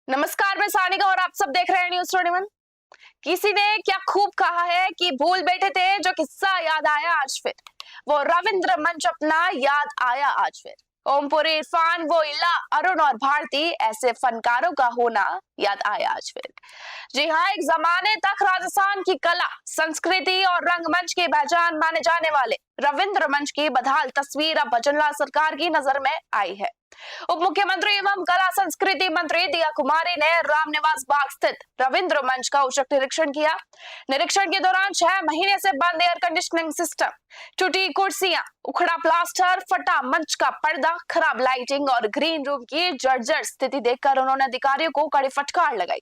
नमस्कार, मैं सानिका और आप सब देख रहे हैं न्यूज़ 21। किसी ने क्या खूब कहा है कि भूल बैठे थे जो किस्सा याद आया आज फिर। वो रविंद्र मंच अपना याद आया आज फिर। ओमपुरी, इरफान, वो इला, अरुण और भारती ऐसे फनकारों का होना याद आया आज फिर। जी हाँ, एक जमाने तक राजस्थान की कला, संस्कृति और रंगमंच के पहचान माने जाने वाले रविंद्र मंच की बदहाल तस्वीर अब भजनलाल सरकार की नजर में आई है। उप मुख्यमंत्री एवं कला संस्कृति मंत्री दिया कुमारी ने रामनिवास बाग स्थित रविंद्र मंच का औचक निरीक्षण किया। निरीक्षण के दौरान 6 महीने से बंद एयर कंडीशनिंग सिस्टम, टूटी कुर्सियां, उखड़ा प्लास्टर, फटा मंच का पर्दा, खराब लाइटिंग और ग्रीन रूम की जर्जर स्थिति देखकर उन्होंने अधिकारियों को कड़ी फटकार लगाई।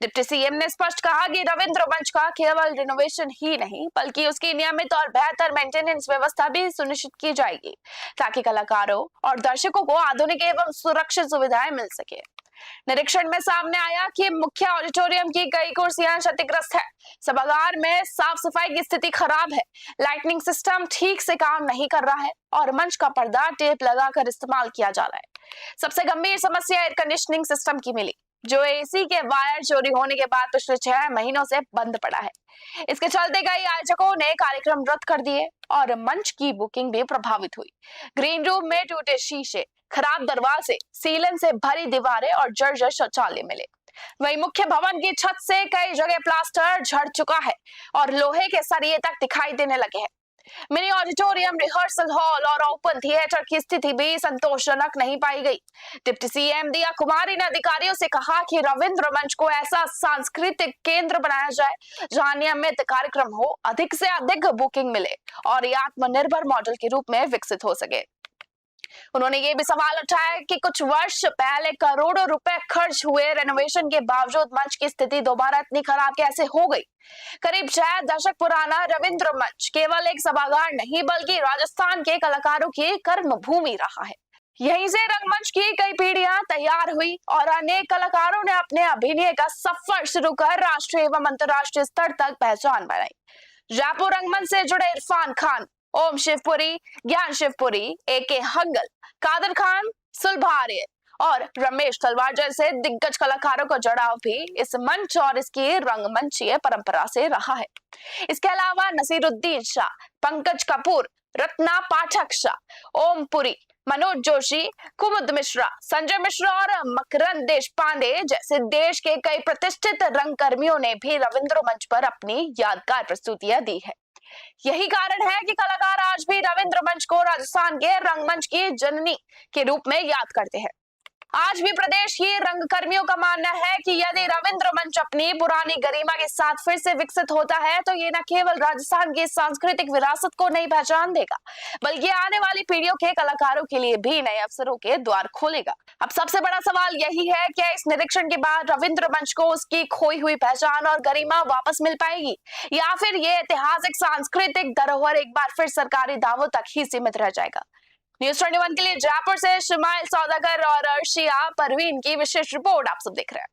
डिप्टी सीएम ने स्पष्ट कहा कि रविंद्र मंच का केवल रिनोवेशन ही नहीं बल्कि उसकी नियमित और बेहतर मेंटेनेंस व्यवस्था भी सुनिश्चित की जाएगी ताकि कलाकारों और दर्शकों को आधुनिक एवं सुरक्षित सुविधाएं मिल सके। निरीक्षण में सामने आया कि मुख्य ऑडिटोरियम की कई कुर्सियां क्षतिग्रस्त है, सभागार में साफ सफाई की स्थिति खराब है, लाइटनिंग सिस्टम ठीक से काम नहीं कर रहा है और मंच का पर्दा टेप लगाकर इस्तेमाल किया जा रहा है। सबसे गंभीर समस्या एयर कंडीशनिंग सिस्टम की मिली, जो एसी के वायर चोरी होने के बाद पिछले 6 महीनों से बंद पड़ा है। इसके चलते कई आयोजकों ने कार्यक्रम रद्द कर दिए और मंच की बुकिंग भी प्रभावित हुई। ग्रीन रूम में टूटे शीशे, खराब दरवाजे, सीलन से भरी दीवारें और जर्जर शौचालय मिले। वहीं मुख्य भवन की छत से कई जगह प्लास्टर झड़ चुका है और लोहे के सरिये तक दिखाई देने लगे हैं। मिनी ऑडिटोरियम, रिहर्सल हॉल और ओपन थिएटर की स्थिति भी संतोषजनक नहीं पाई गई। डिप्टी सीएम दिया कुमारी ने अधिकारियों से कहा कि रविंद्र मंच को ऐसा सांस्कृतिक केंद्र बनाया जाए जहां नियमित कार्यक्रम हो, अधिक से अधिक बुकिंग मिले और ये आत्मनिर्भर मॉडल के रूप में विकसित हो सके। उन्होंने ये भी सवाल उठाया कि कुछ वर्ष पहले करोड़ों रुपए खर्च हुए रेनोवेशन के बावजूद मंच की स्थिति दोबारा इतनी खराब कैसे हो गई। करीब 6 दशक पुराना रविंद्र मंच केवल एक सभागार नहीं बल्कि राजस्थान के कलाकारों की कर्म भूमि रहा है। यहीं से रंगमंच की कई पीढ़ियां तैयार हुई और अनेक कलाकारों ने अपने अभिनय का सफर शुरू कर राष्ट्रीय एवं अंतर्राष्ट्रीय स्तर तक पहचान बनाई। जयपुर रंगमंच से जुड़े इरफान खान, ओम शिवपुरी, ज्ञान शिवपुरी, एके हंगल, कादर खान, सुलभार्य और रमेश तलवार जैसे दिग्गज कलाकारों का जुड़ाव भी इस मंच और इसकी रंगमंचीय परंपरा से रहा है। इसके अलावा नसीरुद्दीन शाह, पंकज कपूर, रत्ना पाठक शाह, ओम पुरी, मनोज जोशी, कुमुद मिश्रा, संजय मिश्रा और मकरंद देश पांडे जैसे देश के कई प्रतिष्ठित रंगकर्मियों ने भी रविंद्र मंच पर अपनी यादगार प्रस्तुतियां दी है। यही कारण है कि कलाकार आज भी रविंद्र मंच को राजस्थान के रंगमंच की जननी के रूप में याद करते हैं। आज भी प्रदेश की रंगकर्मियों का मानना है कि यदि रविंद्र मंच अपनी पुरानी गरिमा के साथ फिर से विकसित होता है तो ये न केवल राजस्थान की सांस्कृतिक विरासत को नई पहचान देगा बल्कि आने वाली पीढ़ियों के कलाकारों के लिए भी नए अवसरों के द्वार खोलेगा। अब सबसे बड़ा सवाल यही है कि इस निरीक्षण के बाद रविंद्र मंच को उसकी खोई हुई पहचान और गरिमा वापस मिल पाएगी या फिर ये ऐतिहासिक सांस्कृतिक धरोहर एक बार फिर सरकारी दावों तक ही सीमित रह जाएगा। न्यूज़ 21 के लिए जयपुर से शिमाइल सौदागर और अर्शिया परवीन की विशेष रिपोर्ट आप सब देख रहे हैं।